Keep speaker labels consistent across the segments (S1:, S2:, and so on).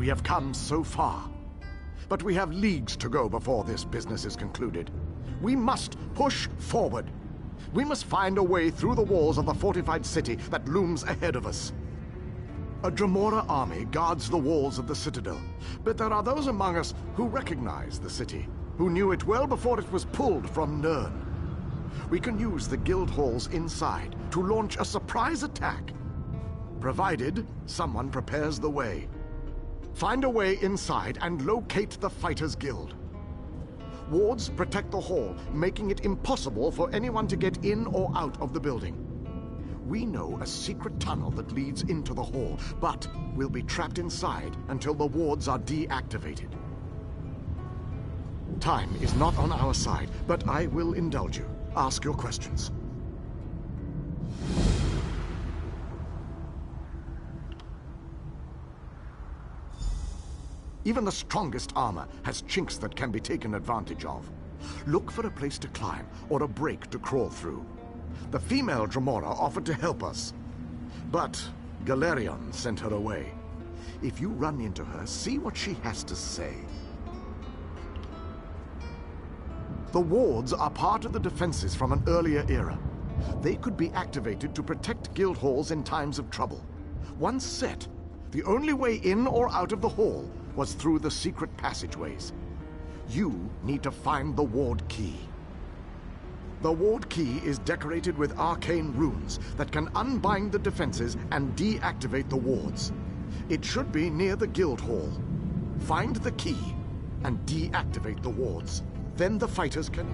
S1: We have come so far. But we have leagues to go before this business is concluded. We must push forward. We must find a way through the walls of the fortified city that looms ahead of us. A Dremora army guards the walls of the citadel, but there are those among us who recognize the city, who knew it well before it was pulled from Nirn. We can use the guild halls inside to launch a surprise attack, provided someone prepares the way. Find a way inside and locate the Fighters Guild. Wards protect the hall, making it impossible for anyone to get in or out of the building. We know a secret tunnel that leads into the hall, but we'll be trapped inside until the wards are deactivated. Time is not on our side, but I will indulge you. Ask your questions. Even the strongest armor has chinks that can be taken advantage of. Look for a place to climb or a break to crawl through. The female Dremora offered to help us, but Galerion sent her away. If you run into her, see what she has to say. The wards are part of the defenses from an earlier era. They could be activated to protect guild halls in times of trouble. Once set, the only way in or out of the hall was through the secret passageways. You need to find the ward key. The ward key is decorated with arcane runes that can unbind the defenses and deactivate the wards. It should be near the guild hall. Find the key and deactivate the wards. Then the fighters can...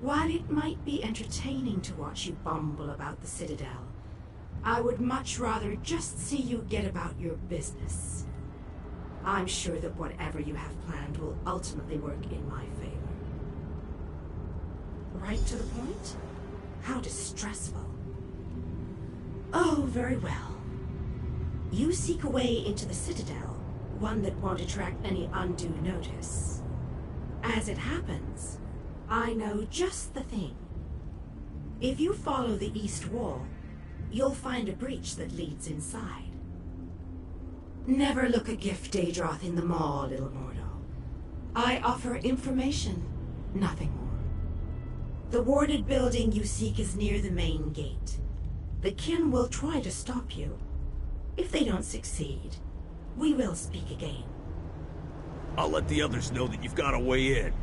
S2: While it might be entertaining to watch you bumble about the Citadel, I would much rather just see you get about your business. I'm sure that whatever you have planned will ultimately work in my favor. Right to the point? How distressful. Oh, very well. You seek a way into the Citadel, one that won't attract any undue notice. As it happens, I know just the thing. If you follow the east wall, you'll find a breach that leads inside. Never look a gift, Daedroth, in the maw, little mortal. I offer information, nothing more. The warded building you seek is near the main gate. The kin will try to stop you. If they don't succeed, we will speak again.
S3: I'll let the others know that you've got a way in.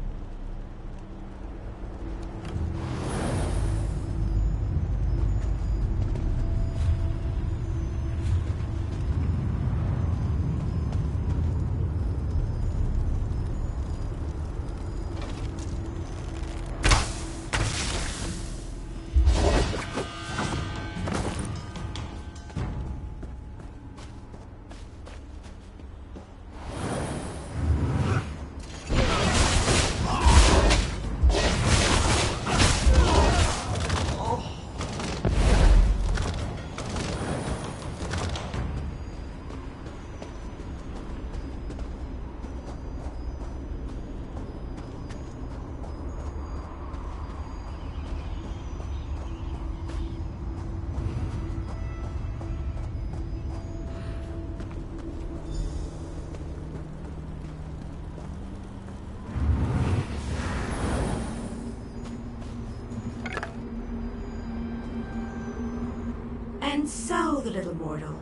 S2: And so, the little mortal,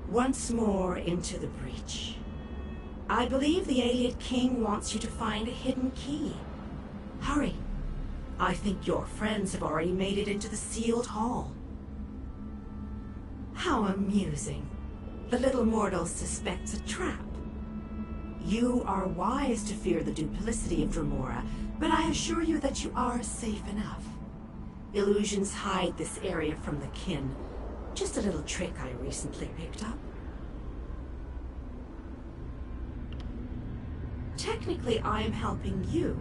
S2: once more into the breach. I believe the Alien King wants you to find a hidden key. Hurry. I think your friends have already made it into the sealed hall. How amusing. The little mortal suspects a trap. You are wise to fear the duplicity of Dremora, but I assure you that you are safe enough. Illusions hide this area from the kin. Just a little trick I recently picked up. Technically, I am helping you,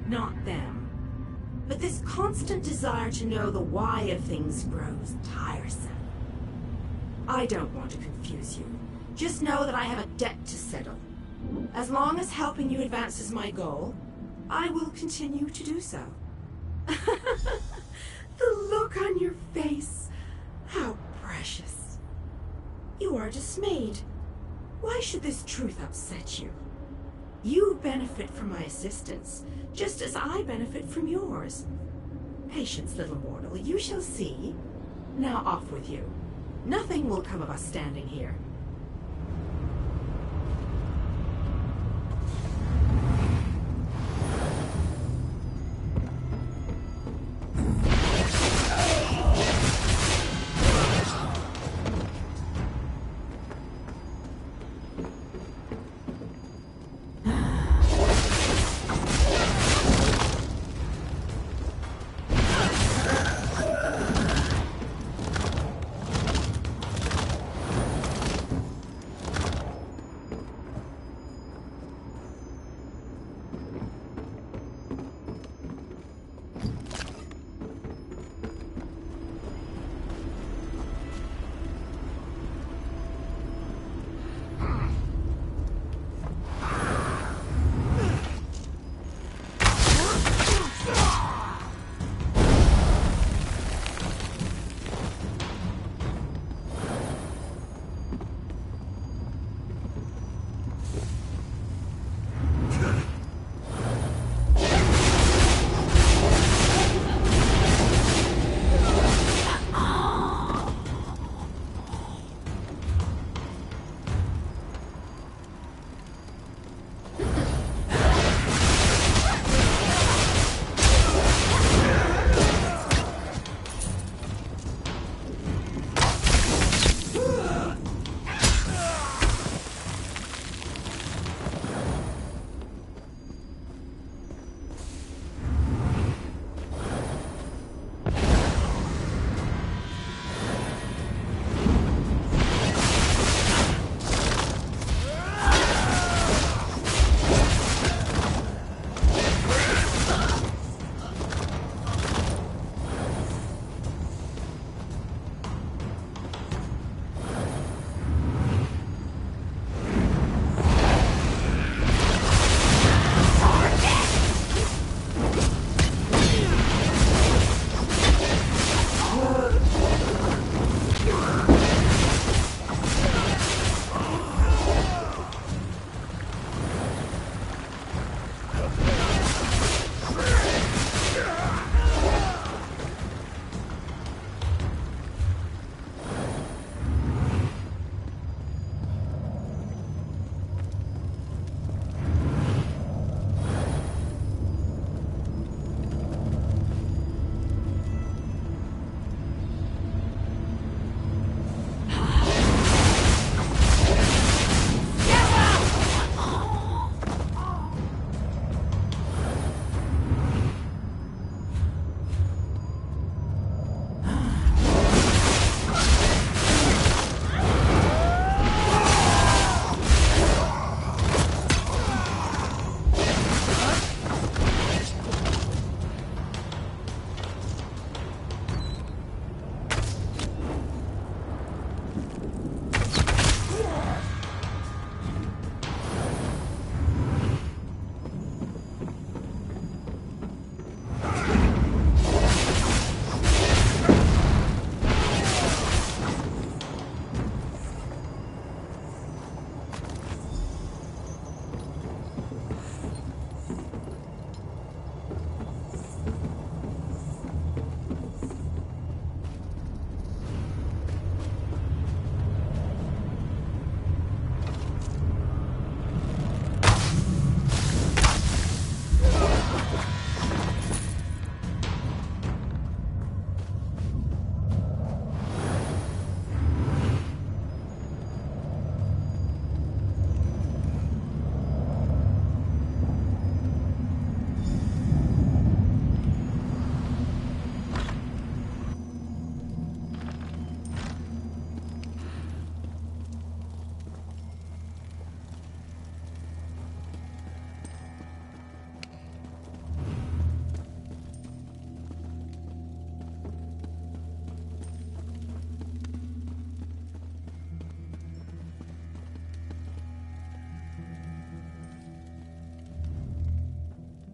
S2: not them. But this constant desire to know the why of things grows tiresome. I don't want to confuse you. Just know that I have a debt to settle. As long as helping you advances my goal, I will continue to do so. The look on your face. How precious. You are dismayed. Why should this truth upset you? You benefit from my assistance, just as I benefit from yours. Patience, little mortal, you shall see. Now off with you. Nothing will come of us standing here.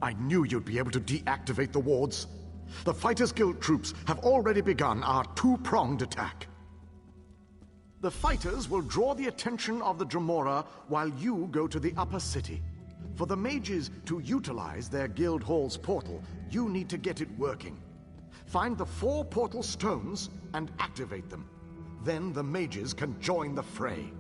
S1: I knew you'd be able to deactivate the wards. The Fighters Guild troops have already begun our two-pronged attack. The fighters will draw the attention of the Dremora while you go to the upper city. For the mages to utilize their guild hall's portal, you need to get it working. Find the 4 portal stones and activate them. Then the mages can join the fray.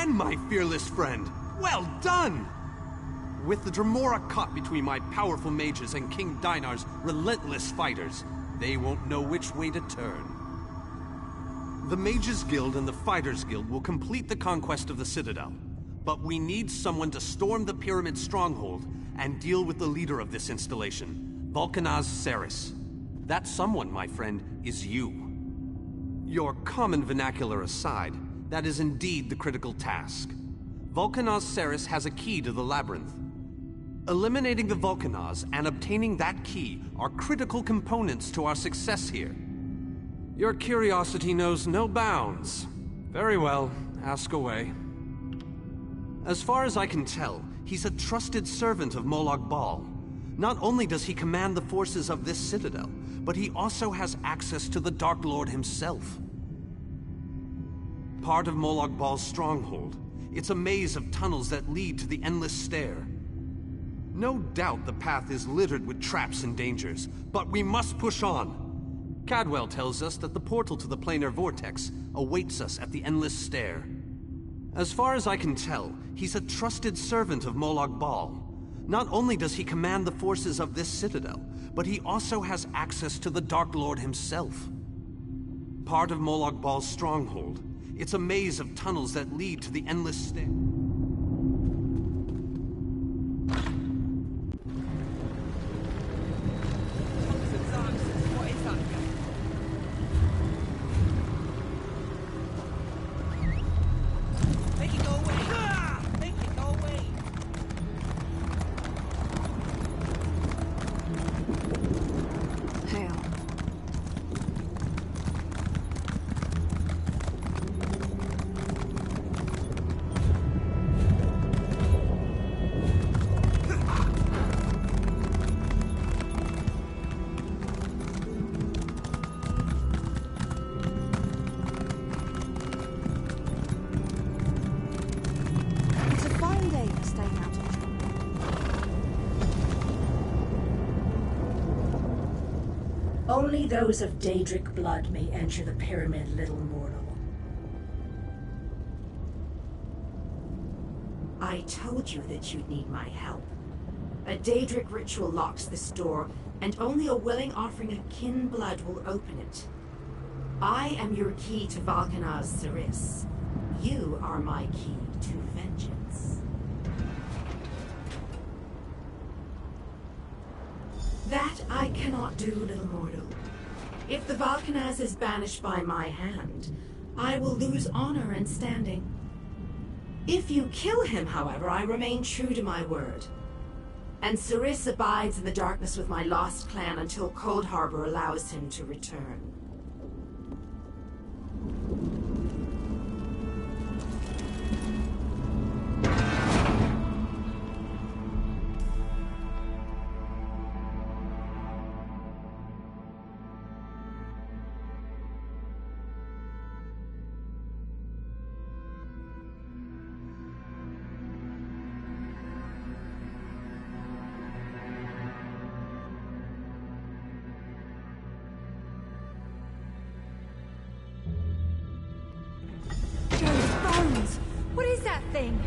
S4: My fearless friend, well done! With the Dremora caught between my powerful mages and King Dinar's relentless fighters, they won't know which way to turn. The Mages Guild and the Fighters Guild will complete the conquest of the Citadel, but we need someone to storm the Pyramid stronghold and deal with the leader of this installation, Vulcanaz Ceres. That someone, my friend, is you. Your common vernacular aside, that is indeed the critical task. Vulcanaz Ceres has a key to the labyrinth. Eliminating the Vulcanaz and obtaining that key are critical components to our success here. Your curiosity knows no bounds. Very well, ask away. As far as I can tell, he's a trusted servant of Molag Bal. Not only does he command the forces of this citadel, but he also has access to the Dark Lord himself. Part of Molag Bal's stronghold. It's a maze of tunnels that lead to the Endless Stair. No doubt the path is littered with traps and dangers, but we must push on. Cadwell tells us that the portal to the planar vortex awaits us at the Endless Stair. As far as I can tell, he's a trusted servant of Molag Bal. Not only does he command the forces of this citadel, but he also has access to the Dark Lord himself. Part of Molag Bal's stronghold, it's a maze of tunnels that lead to the Endless Stair.
S2: Only those of Daedric blood may enter the pyramid, little mortal. I told you that you'd need my help. A Daedric ritual locks this door, and only a willing offering of kin blood will open it. I am your key to Valkanaz Siris. You are my key to vengeance. That I cannot do, little mortal. If the Valkanaz is banished by my hand, I will lose honor and standing. If you kill him, however, I remain true to my word. And Siris abides in the darkness with my lost clan until Cold Harbor allows him to return.
S5: What is that thing?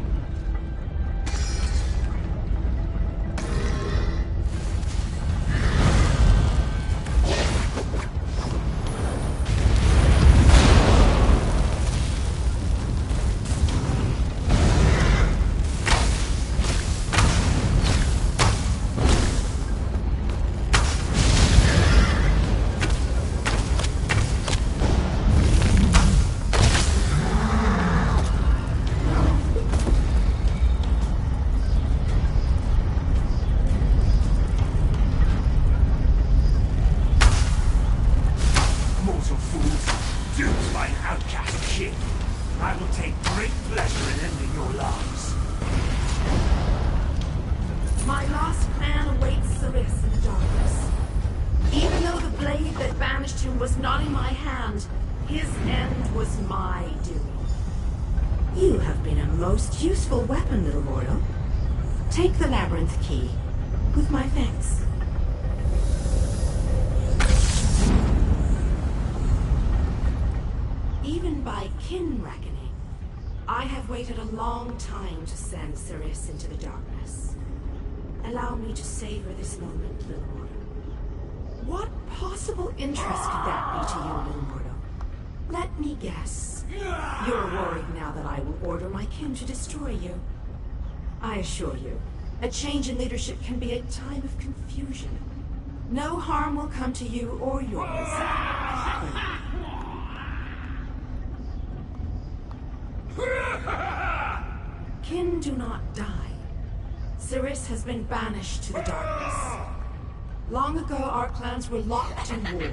S5: Useful weapon, little mortal. Take the labyrinth key, with my thanks. Even by kin reckoning, I have waited a long time to send Siris into the darkness. Allow me to savor this moment, little mortal. What possible interest could that be to you, little mortal? Let me guess. You're worried now that I will order my kin to destroy you. I assure you, a change in leadership can be a time of confusion. No harm will come to you or yours. Kin do not die. Siris has been banished to the darkness. Long ago, our clans were locked in war.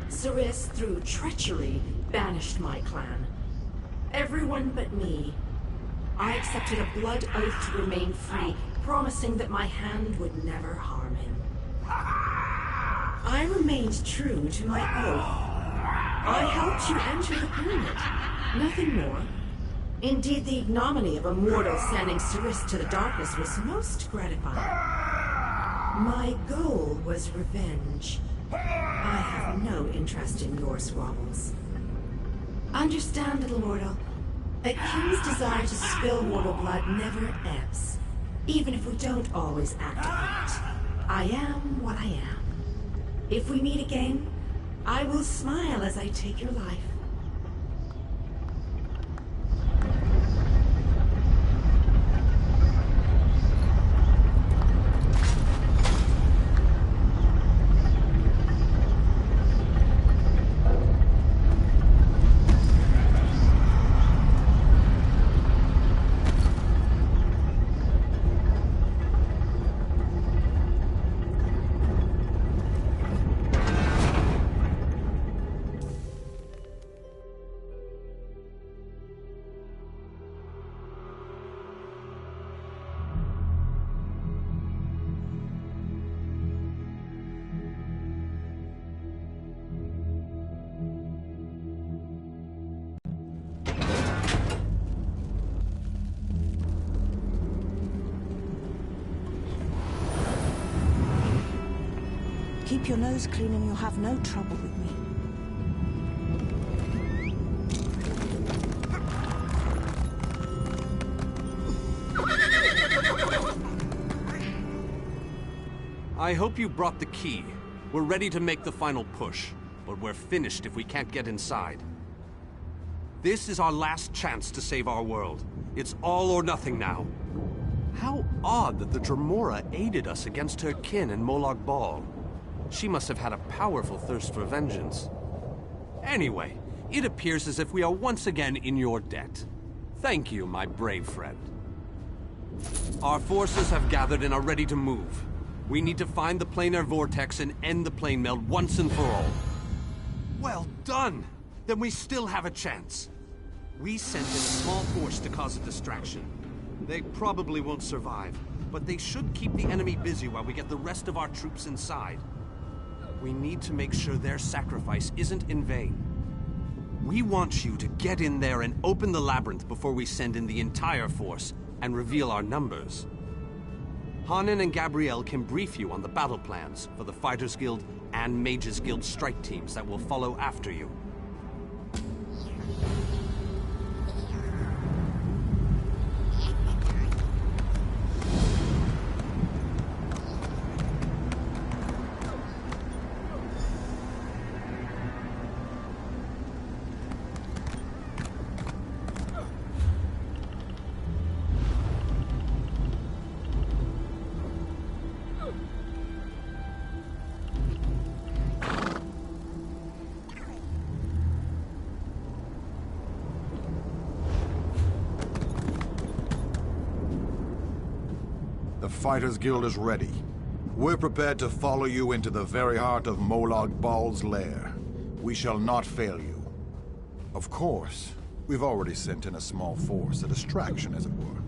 S5: Siris, through treachery, banished my clan. Everyone but me. I accepted a blood oath to remain free, promising that my hand would never harm him. I remained true to my oath. I helped you enter the pyramid. Nothing more.
S2: Indeed, the ignominy of a mortal sending Ceres to the darkness was most gratifying. My goal was revenge. I have no interest in your squabbles. Understand, little mortal. A king's desire to spill mortal blood never ebbs, even if we don't always act upon it. I am what I am. If we meet again, I will smile as I take your life.
S6: Keep your nose clean and you'll have no trouble with me.
S4: I hope you brought the key. We're ready to make the final push, but we're finished if we can't get inside. This is our last chance to save our world. It's all or nothing now. How odd that the Dremora aided us against her kin in Molag Bal. She must have had a powerful thirst for vengeance. Anyway, it appears as if we are once again in your debt. Thank you, my brave friend. Our forces have gathered and are ready to move. We need to find the planar vortex and end the plane meld once and for all. Well done! Then we still have a chance. We sent in a small force to cause a distraction. They probably won't survive, but they should keep the enemy busy while we get the rest of our troops inside. We need to make sure their sacrifice isn't in vain. We want you to get in there and open the labyrinth before we send in the entire force and reveal our numbers. Hanan and Gabrielle can brief you on the battle plans for the Fighters Guild and Mages Guild strike teams that will follow after you.
S1: The Fighters Guild is ready. We're prepared to follow you into the very heart of Molag Bal's lair. We shall not fail you. Of course, we've already sent in a small force, a distraction as it were.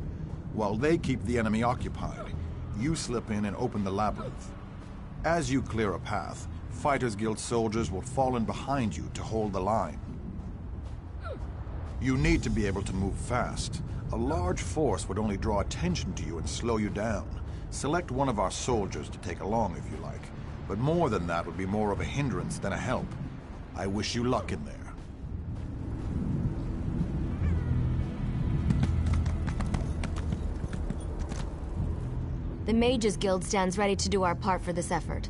S1: While they keep the enemy occupied, you slip in and open the labyrinth. As you clear a path, Fighters Guild soldiers will fall in behind you to hold the line. You need to be able to move fast. A large force would only draw attention to you and slow you down. Select one of our soldiers to take along if you like, but more than that would be more of a hindrance than a help. I wish you luck in there.
S7: The Mages Guild stands ready to do our part for this effort.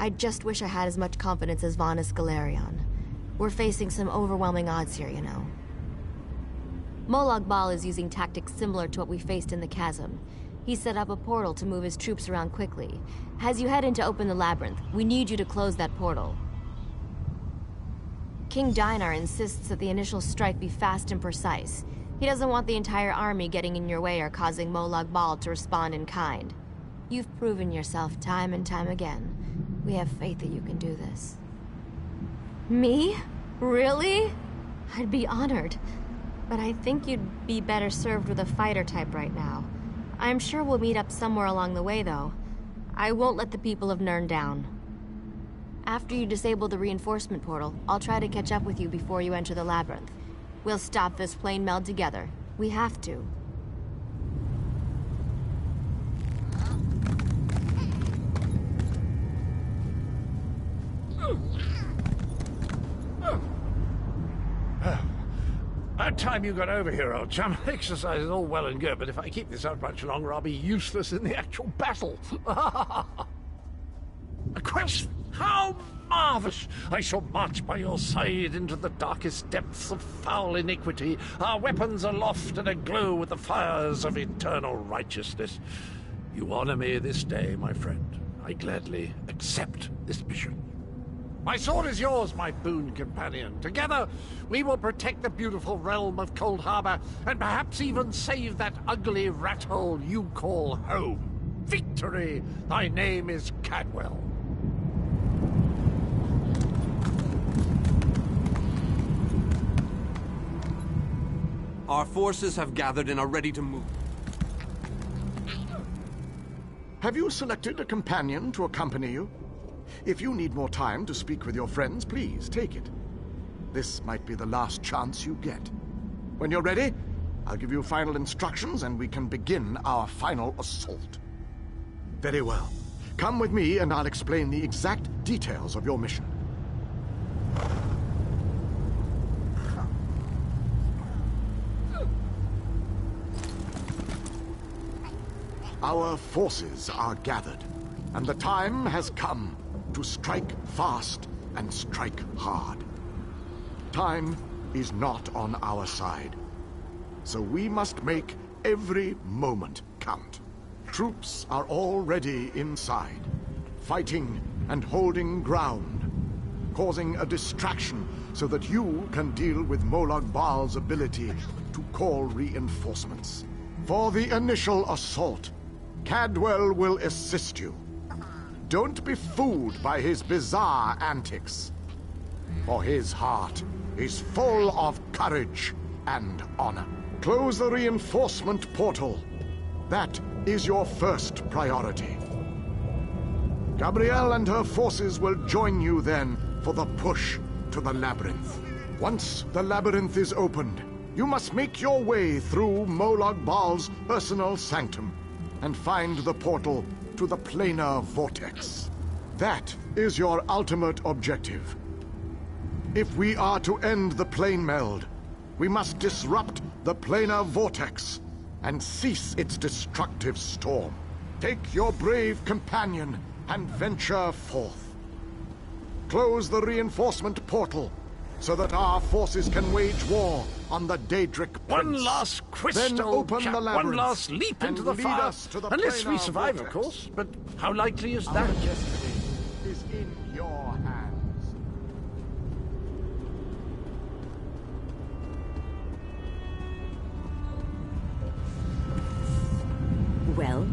S7: I just wish I had as much confidence as Vanus Galerion. We're facing some overwhelming odds here, you know. Molag Bal is using tactics similar to what we faced in the chasm. He set up a portal to move his troops around quickly. As you head in to open the labyrinth, we need you to close that portal. King Dinar insists that the initial strike be fast and precise. He doesn't want the entire army getting in your way or causing Molag Bal to respond in kind. You've proven yourself time and time again. We have faith that you can do this. Me? Really? I'd be honored. But I think you'd be better served with a fighter type right now. I'm sure we'll meet up somewhere along the way, though. I won't let the people of Nirn down. After you disable the reinforcement portal, I'll try to catch up with you before you enter the labyrinth. We'll stop this plane meld together. We have to.
S8: About time you got over here, old chum. Exercise is all well and good, but if I keep this up much longer, I'll be useless in the actual battle. A quest? How marvellous! I shall march by your side into the darkest depths of foul iniquity, our weapons aloft and aglow with the fires of eternal righteousness. You honor me this day, my friend. I gladly accept this mission. My sword is yours, my boon companion. Together, we will protect the beautiful realm of Cold Harbor, and perhaps even save that ugly rat hole you call home. Victory! Thy name is Cadwell.
S4: Our forces have gathered and are ready to move.
S1: Have you selected a companion to accompany you? If you need more time to speak with your friends, please take it. This might be the last chance you get. When you're ready, I'll give you final instructions and we can begin our final assault. Very well. Come with me and I'll explain the exact details of your mission. Our forces are gathered, and the time has come to strike fast and strike hard. Time is not on our side, so we must make every moment count. Troops are already inside, fighting and holding ground, causing a distraction so that you can deal with Molag Bal's ability to call reinforcements. For the initial assault, Cadwell will assist you. Don't be fooled by his bizarre antics, for his heart is full of courage and honor. Close the reinforcement portal. That is your first priority. Gabrielle and her forces will join you then for the push to the labyrinth. Once the labyrinth is opened, you must make your way through Molag Bal's personal sanctum and find the portal to the planar vortex. That is your ultimate objective. If we are to end the plane meld, we must disrupt the planar vortex and cease its destructive storm. Take your brave companion and venture forth. Close the reinforcement portal so that our forces can wage war on the Daedric Prince.
S8: One last quest,
S1: then
S8: old
S1: open
S8: chap.
S1: the labyrinth.
S8: One last leap into the
S1: lead
S8: fire.
S1: us to the
S8: Unless we
S1: planar
S8: survive,
S1: vortex.
S8: of course. But how likely is
S1: Our
S8: that?
S1: destiny is in your hands.
S2: Well?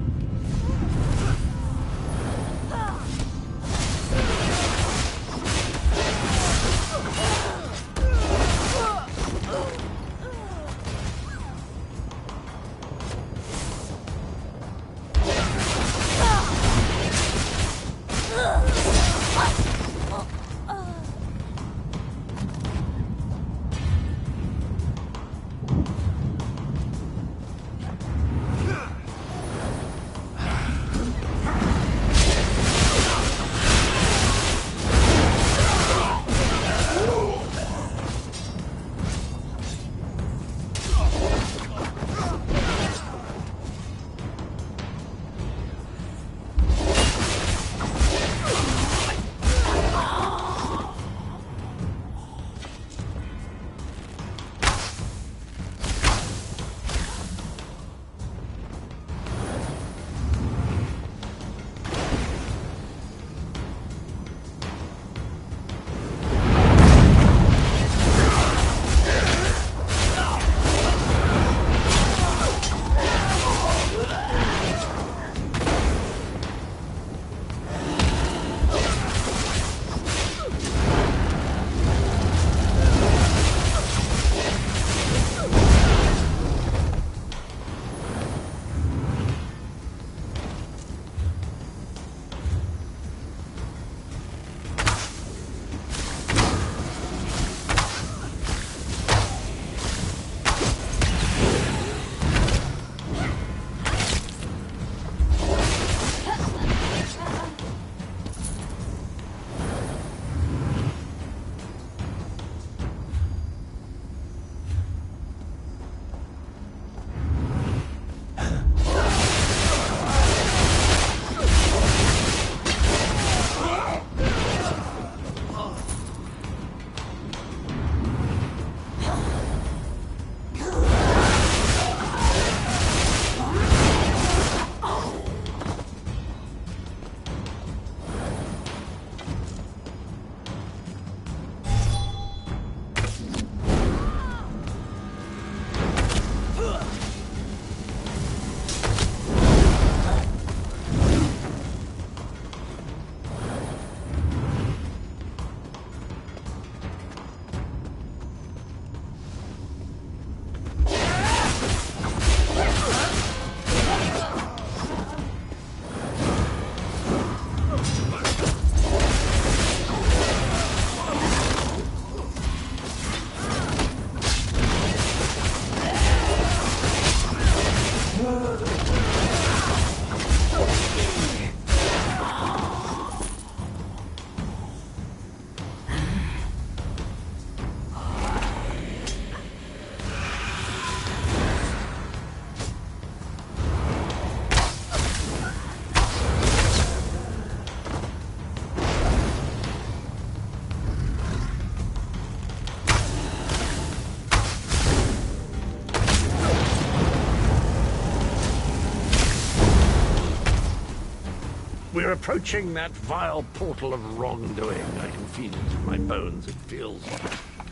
S8: We're approaching that vile portal of wrongdoing. I can feel it in my bones. It feels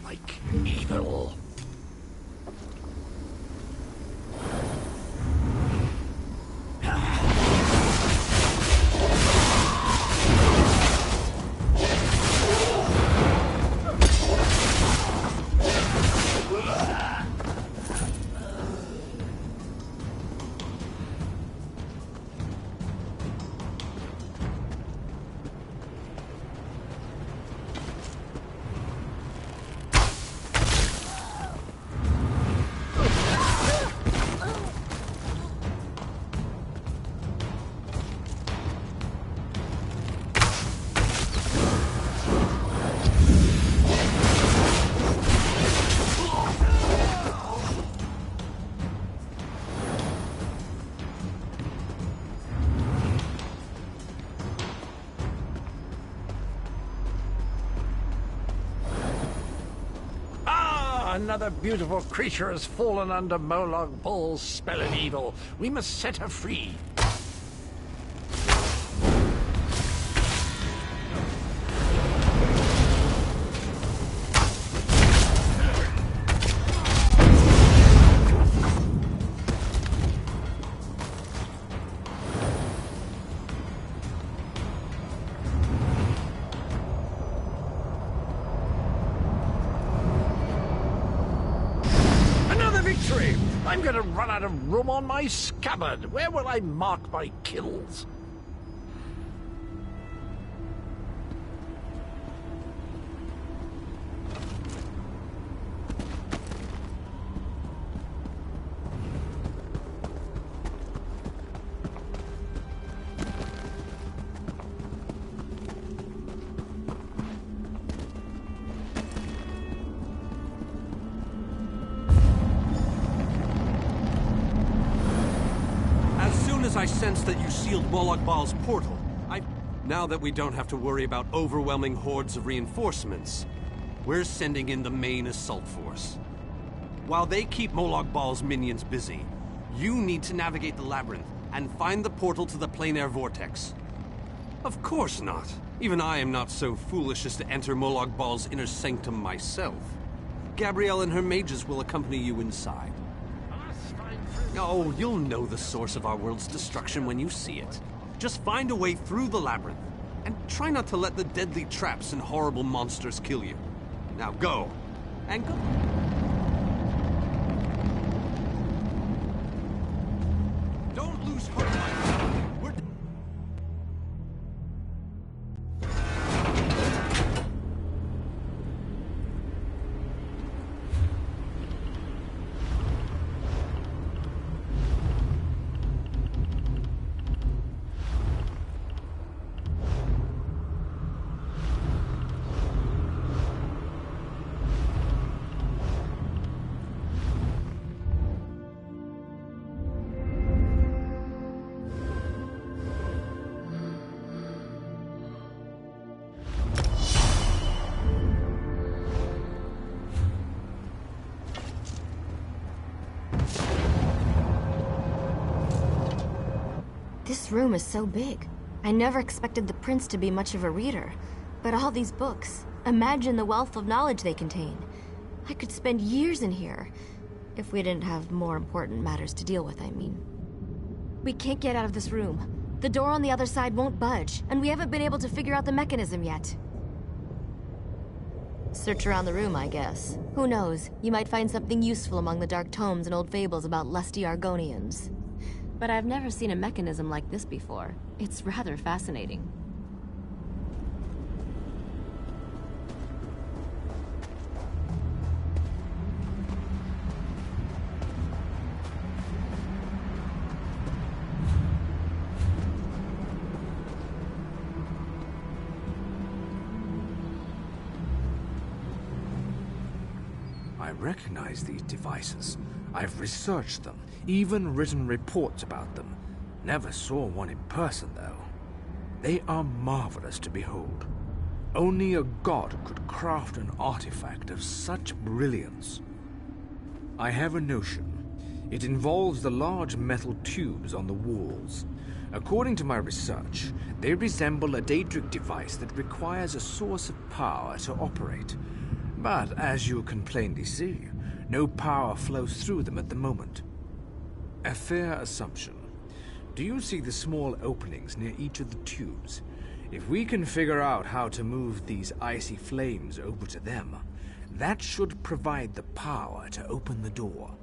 S8: like evil. Another beautiful creature has fallen under Molag Bal's spell of evil. We must set her free. I'm going to run out of room on my scabbard. Where will I mark my kills?
S4: I sensed that you sealed Molag Bal's portal. Now that we don't have to worry about overwhelming hordes of reinforcements, we're sending in the main assault force. While they keep Molag Bal's minions busy, you need to navigate the labyrinth and find the portal to the plein air vortex. Of course not. Even I am not so foolish as to enter Molag Bal's inner sanctum myself. Gabrielle and her mages will accompany you inside. Oh, you'll know the source of our world's destruction when you see it. Just find a way through the labyrinth, and try not to let the deadly traps and horrible monsters kill you. Now go, and go. Don't lose hope, my friend. We're...
S7: This room is so big. I never expected the prince to be much of a reader. But all these books, imagine the wealth of knowledge they contain. I could spend years in here. If we didn't have more important matters to deal with, I mean. We can't get out of this room. The door on the other side won't budge, and we haven't been able to figure out the mechanism yet. Search around the room, I guess. Who knows? You might find something useful among the dark tomes and old fables about lusty Argonians. But I've never seen a mechanism like this before. It's rather fascinating.
S9: I recognize these devices. I've researched them, even written reports about them. Never saw one in person, though. They are marvelous to behold. Only a god could craft an artifact of such brilliance. I have a notion. It involves the large metal tubes on the walls. According to my research, they resemble a Daedric device that requires a source of power to operate. But as you can plainly see, no power flows through them at the moment. A fair assumption. Do you see the small openings near each of the tubes? If we can figure out how to move these icy flames over to them, that should provide the power to open the door.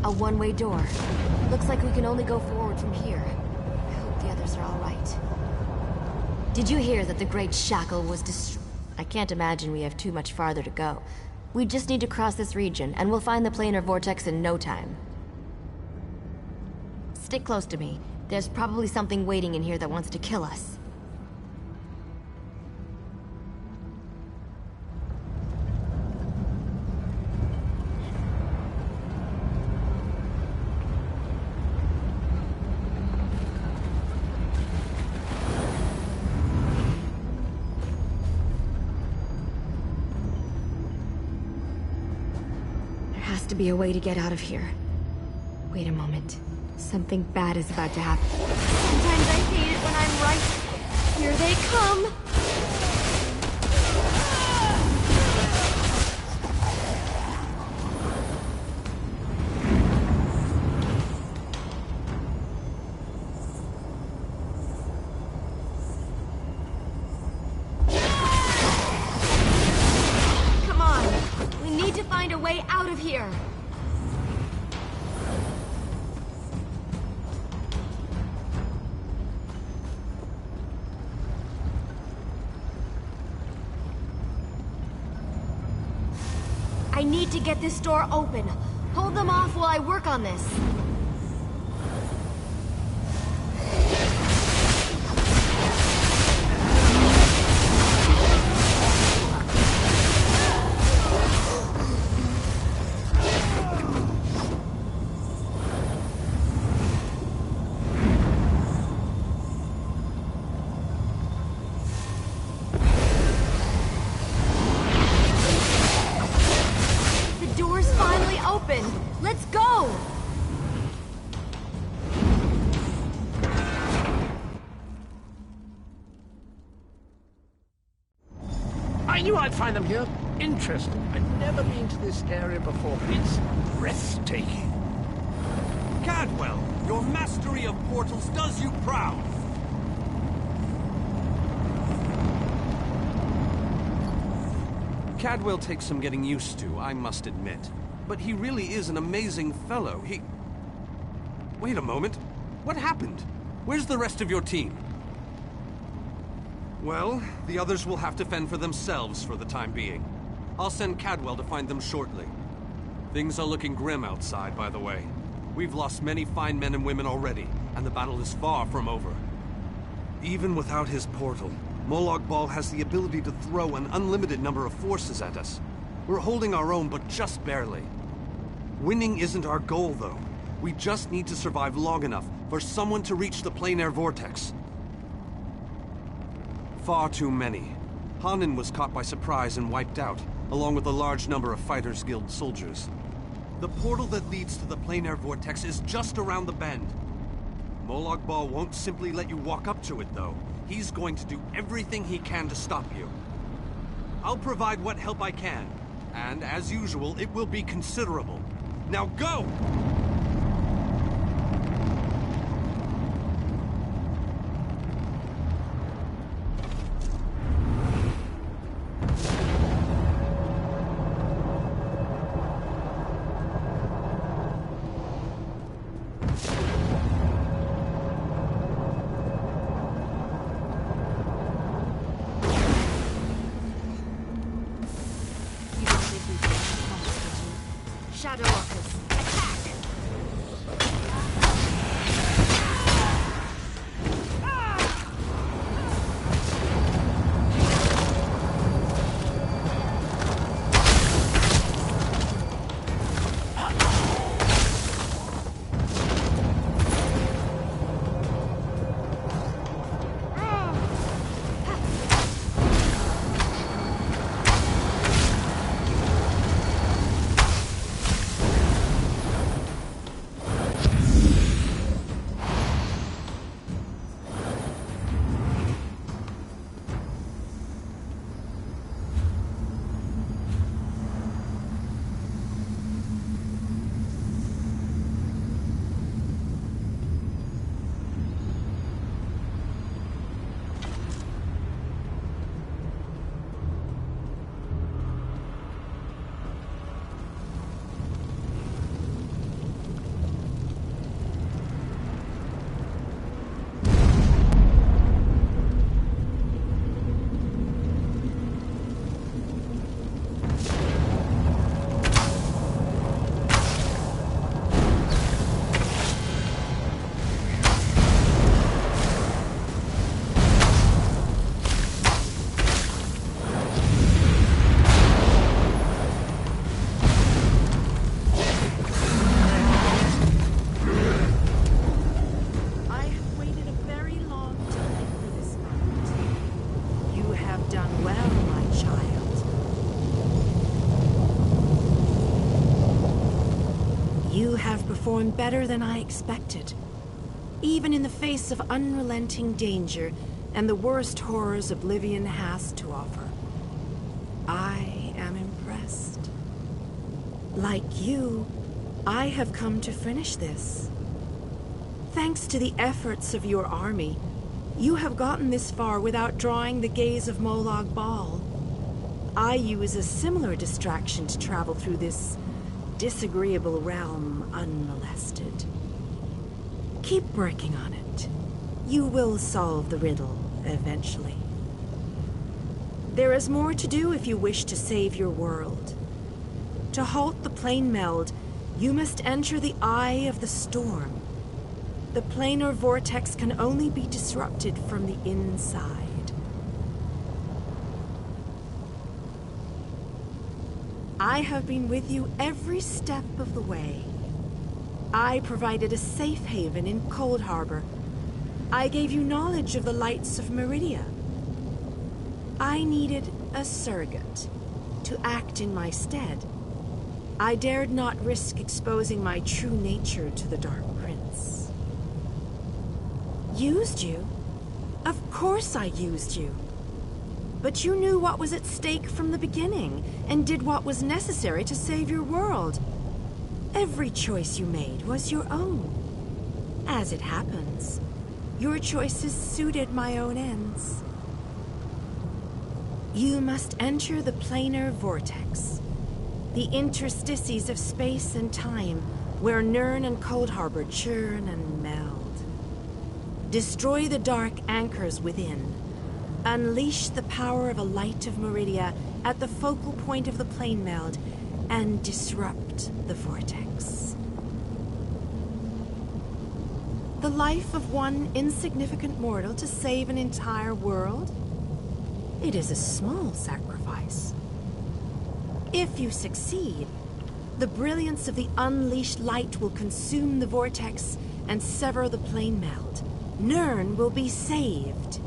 S7: A one-way door. Looks like we can only go forward from here. I hope the others are all right. Did you hear that the Great Shackle was destroyed? I can't imagine we have too much farther to go. We just need to cross this region, and we'll find the planar vortex in no time. Stick close to me. There's probably something waiting in here that wants to kill us. There has to be a way to get out of here. Wait a moment. Something bad is about to happen. Sometimes I hate it when I'm right. Here they come! Come on! We need to find a way out of here! I need to get this door open. Hold them off while I work on this. Finally open! Let's go!
S8: I knew I'd find them here. Interesting. I've never been to this area before. It's breathtaking.
S4: Cadwell, your mastery of portals does you proud. Cadwell takes some getting used to, I must admit. But he really is an amazing fellow. Wait a moment. What happened? Where's the rest of your team? Well, the others will have to fend for themselves for the time being. I'll send Cadwell to find them shortly. Things are looking grim outside, by the way. We've lost many fine men and women already, and the battle is far from over. Even without his portal, Molag Bal has the ability to throw an unlimited number of forces at us. We're holding our own, but just barely. Winning isn't our goal, though. We just need to survive long enough for someone to reach the plain air vortex. Far too many. Hanan was caught by surprise and wiped out, along with a large number of Fighters Guild soldiers. The portal that leads to the plain air vortex is just around the bend. Molag Bal won't simply let you walk up to it, though. He's going to do everything he can to stop you. I'll provide what help I can, and as usual, it will be considerable. Now go!
S7: Shadow Walkers, attack! Performed better than I expected. Even in the face of unrelenting danger and the worst horrors Oblivion has to offer. I am impressed. Like you, I have come to finish this. Thanks to the efforts of your army, you have gotten this far without drawing the gaze of Molag Bal. I use a similar distraction to travel through this disagreeable realm unmolested. Keep working on it. You will solve the riddle eventually. There is more to do if you wish to save your world. To halt the plane meld, you must enter the eye of the storm. The planar vortex can only be disrupted from the inside. I have been with you every step of the way. I provided a safe haven in Cold Harbor. I gave you knowledge of the lights of Meridia. I needed a surrogate to act in my stead.
S2: I dared not risk exposing my true nature to the Dark Prince. Used you? Of course I used you. But you knew what was at stake from the beginning, and did what was necessary to save your world. Every choice you made was your own. As it happens, your choices suited my own ends. You must enter the planar vortex, the interstices of space and time, where Nirn and Cold Harbor churn and meld. Destroy the dark anchors within. Unleash the power of a light of Meridia at the focal point of the plane meld, and disrupt the vortex. The life of one insignificant mortal to save an entire world? It is a small sacrifice. If you succeed, the brilliance of the unleashed light will consume the vortex and sever the plane meld. Nirn will be saved.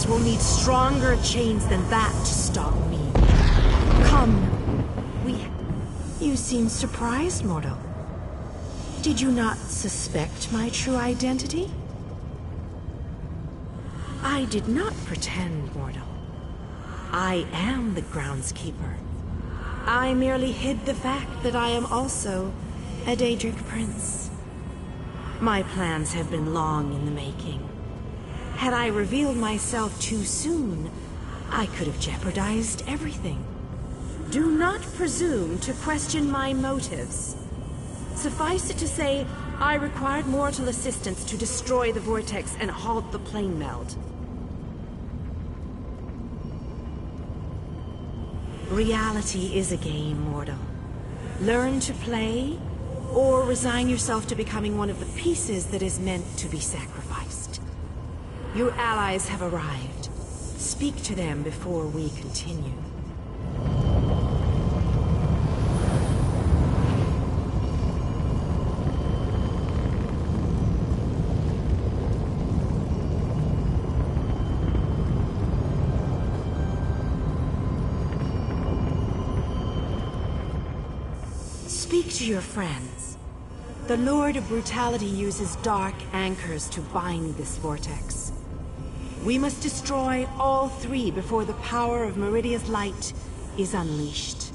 S2: Will need stronger chains than that to stop me. Come. You seem surprised, mortal. Did you not suspect my true identity? I did not pretend, mortal. I am the groundskeeper. I merely hid the fact that I am also a Daedric prince. My plans have been long in the making. Had I revealed myself too soon, I could have jeopardized everything. Do not presume to question my motives. Suffice it to say, I required mortal assistance to destroy the vortex and halt the plane meld. Reality is a game, mortal. Learn to play, or resign yourself to becoming one of the pieces that is meant to be sacrificed. Your allies have arrived. Speak to them before we continue. Speak to your friends. The Lord of Brutality uses dark anchors to bind this vortex. We must destroy all three before the power of Meridia's light is unleashed.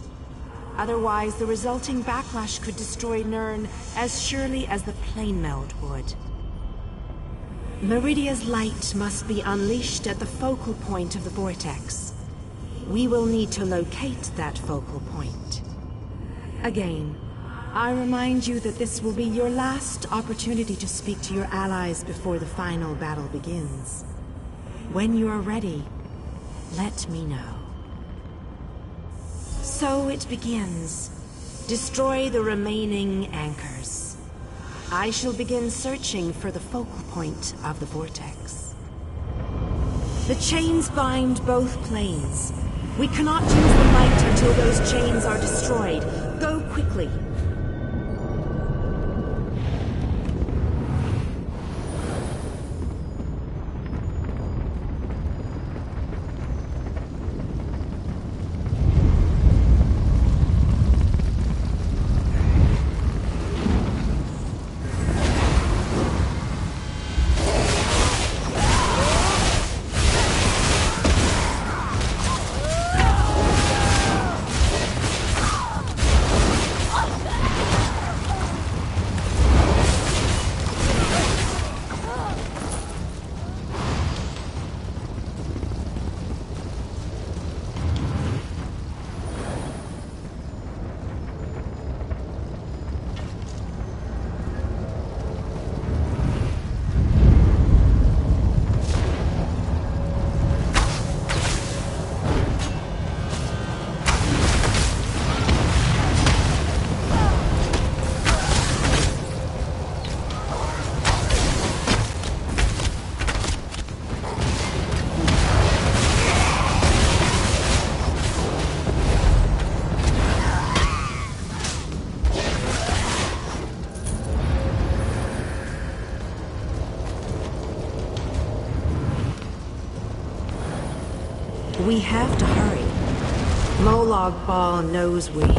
S2: Otherwise, the resulting backlash could destroy Nirn as surely as the plane meld would. Meridia's light must be unleashed at the focal point of the vortex. We will need to locate that focal point. Again, I remind you that this will be your last opportunity to speak to your allies before the final battle begins. When you are ready, let me know. So it begins. Destroy the remaining anchors. I shall begin searching for the focal point of the vortex. The chains bind both planes. We cannot use the light until those chains are destroyed. Go quickly. We have to hurry. Molag Bal knows we're here.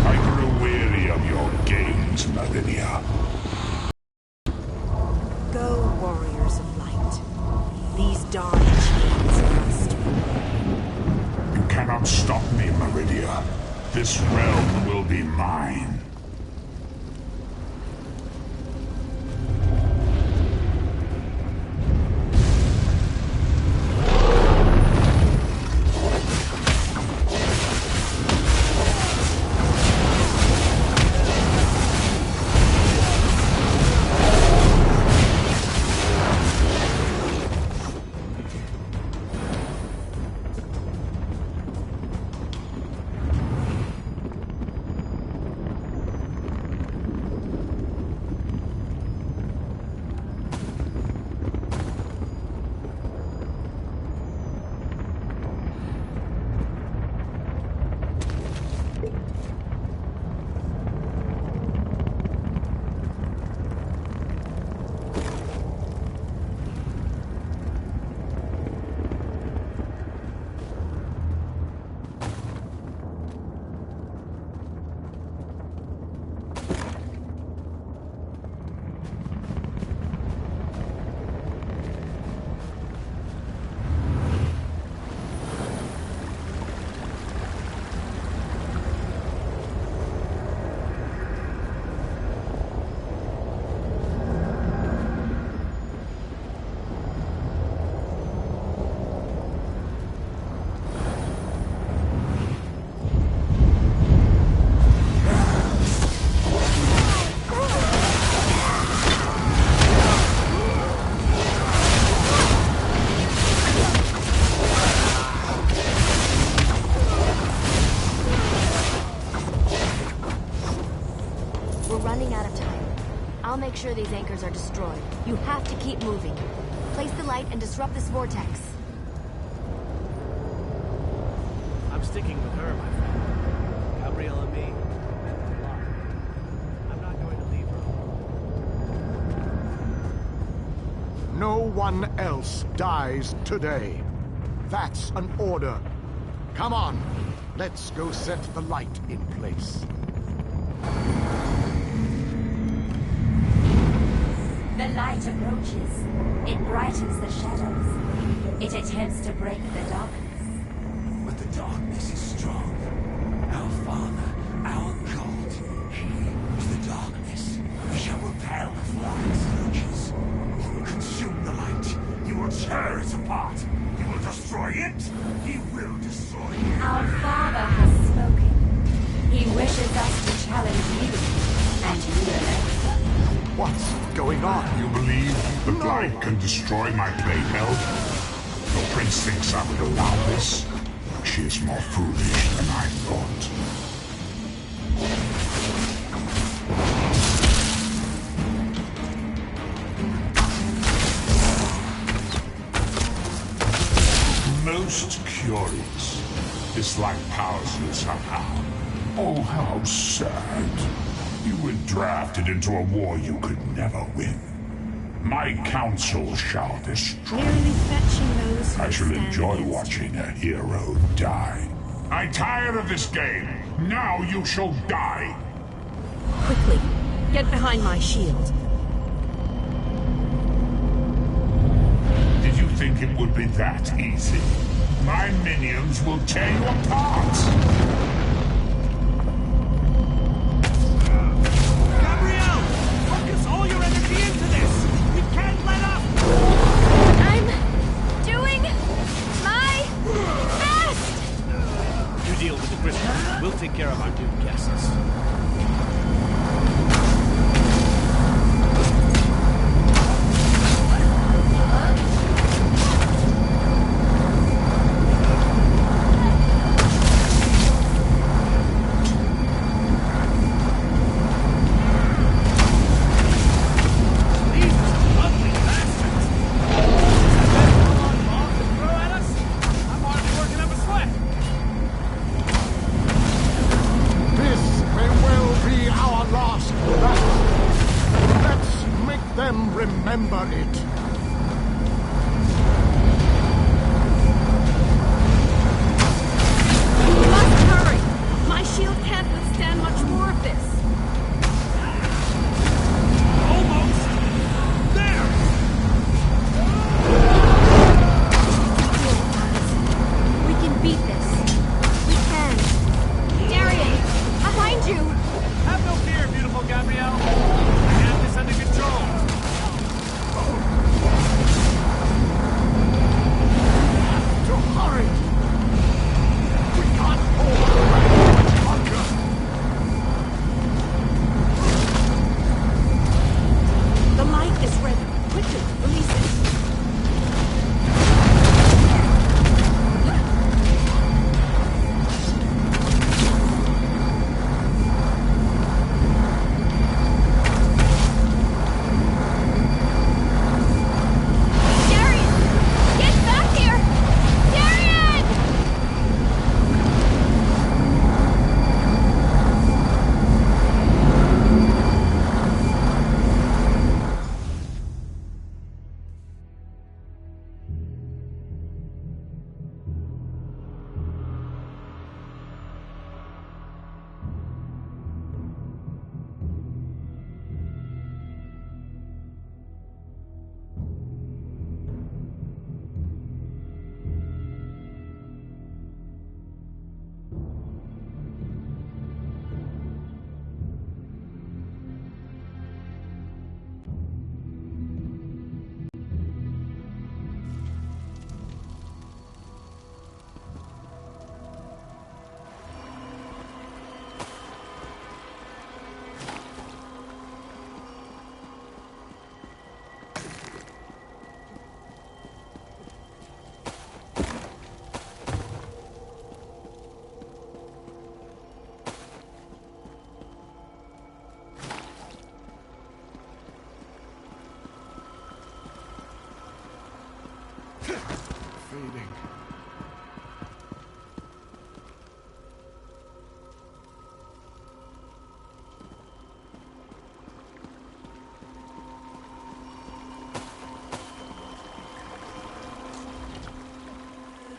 S10: I grew weary of your games, Maridia.
S2: Go, warriors of light. These dark chains must be.
S10: You cannot stop me, Maridia. This realm will be mine.
S7: I'll make sure these anchors are destroyed. You have to keep moving. Place the light and disrupt this vortex.
S11: I'm sticking with her, my friend. Gabrielle and me. I'm not going to leave her.
S1: No one else dies today. That's an order. Come on, let's go set the light in place.
S12: The light approaches. It brightens the shadows. It attempts to break the darkness.
S13: But the darkness is strong. Our father, our god, he is the darkness. We shall repel the flying surges. He will consume the light. He will tear it apart. He will destroy it. He will destroy you.
S12: Our father has spoken. He wishes us to challenge you, and you alone.
S1: What's going on?
S10: You believe the light can destroy my plague elf? The prince thinks I would allow this? She is more foolish than I thought. Most curious. This light powers you somehow. Oh, how sad. You were drafted into a war you could never win. My counsel shall destroy.
S2: Merely fetching those who
S10: I shall
S2: stand
S10: enjoy
S2: against
S10: watching a hero die. I'm tired of this game. Now you shall die.
S2: Quickly, get behind my shield.
S10: Did you think it would be that easy? My minions will tear you apart.
S11: We'll take care of our doomed guests.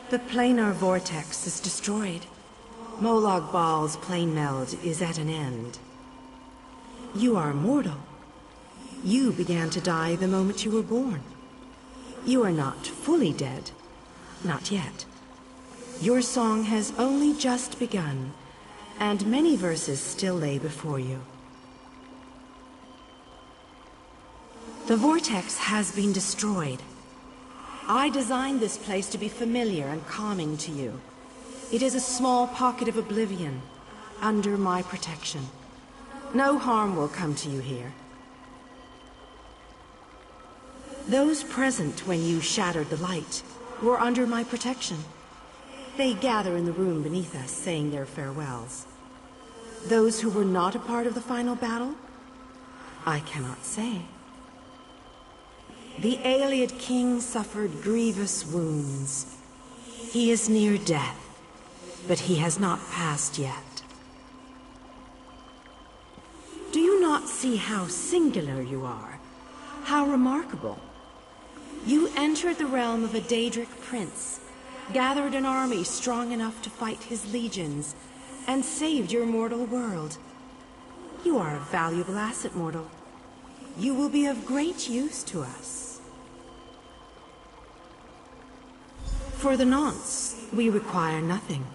S2: The planar vortex is destroyed. Molag Bal's plane meld is at an end. You are mortal. You began to die the moment you were born. You are not fully dead. Not yet. Your song has only just begun, and many verses still lay before you. The vortex has been destroyed. I designed this place to be familiar and calming to you. It is a small pocket of oblivion, under my protection. No harm will come to you here. Those present when you shattered the light were under my protection. They gather in the room beneath us, saying their farewells. Those who were not a part of the final battle, I cannot say. The Ayleid king suffered grievous wounds. He is near death, but he has not passed yet. Do you not see how singular you are? How remarkable? You entered the realm of a Daedric prince, gathered an army strong enough to fight his legions, and saved your mortal world. You are a valuable asset, mortal. You will be of great use to us. For the nonce, we require nothing.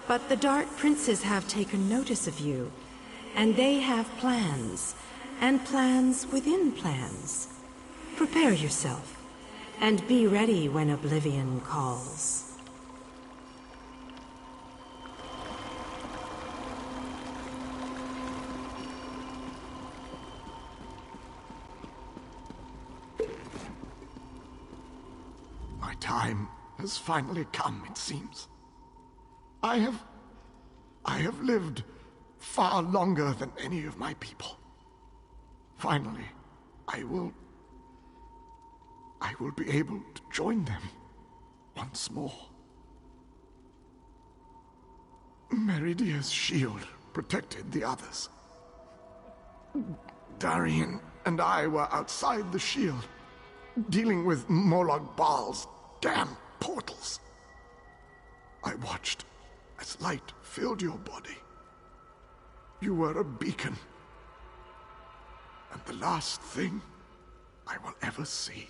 S2: But the Dark Princes have taken notice of you, and they have plans, and plans within plans. Prepare yourself, and be ready when Oblivion calls.
S1: My time has finally come, it seems. I have lived far longer than any of my people. Finally, I will be able to join them once more. Meridia's shield protected the others. Darian and I were outside the shield, dealing with Molag Bal's damn portals. I watched as light filled your body. You were a beacon, and the last thing I will ever see.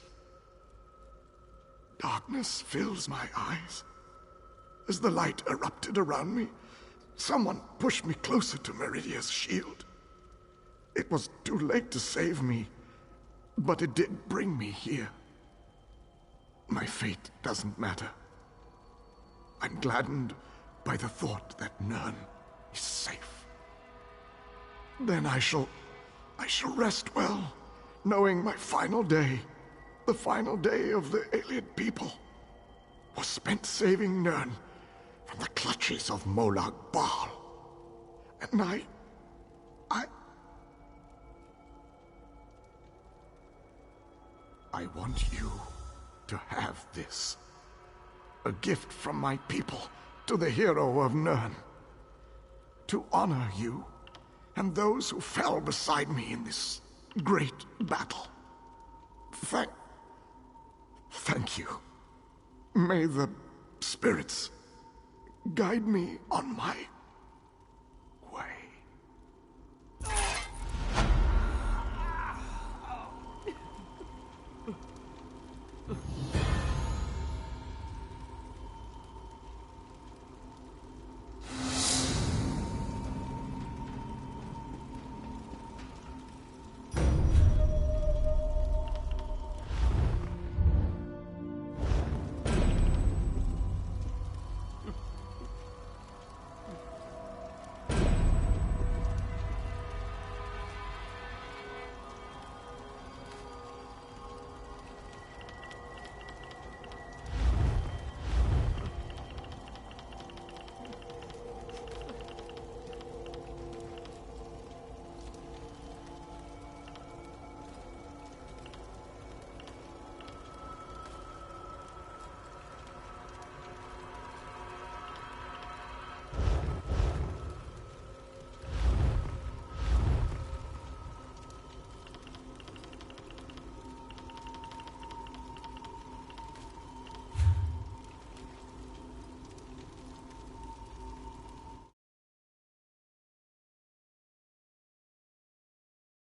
S1: Darkness fills my eyes. As the light erupted around me, someone pushed me closer to Meridia's shield. It was too late to save me, but it did bring me here. My fate doesn't matter. I'm gladdened by the thought that Nirn is safe. Then I shall rest well, knowing my final day, the final day of the Ayleid people, was spent saving Nirn from the clutches of Molag Bal. And I want you to have this. A gift from my people to the hero of Nirn. To honor you and those who fell beside me in this great battle. Thank you. May the spirits guide me on my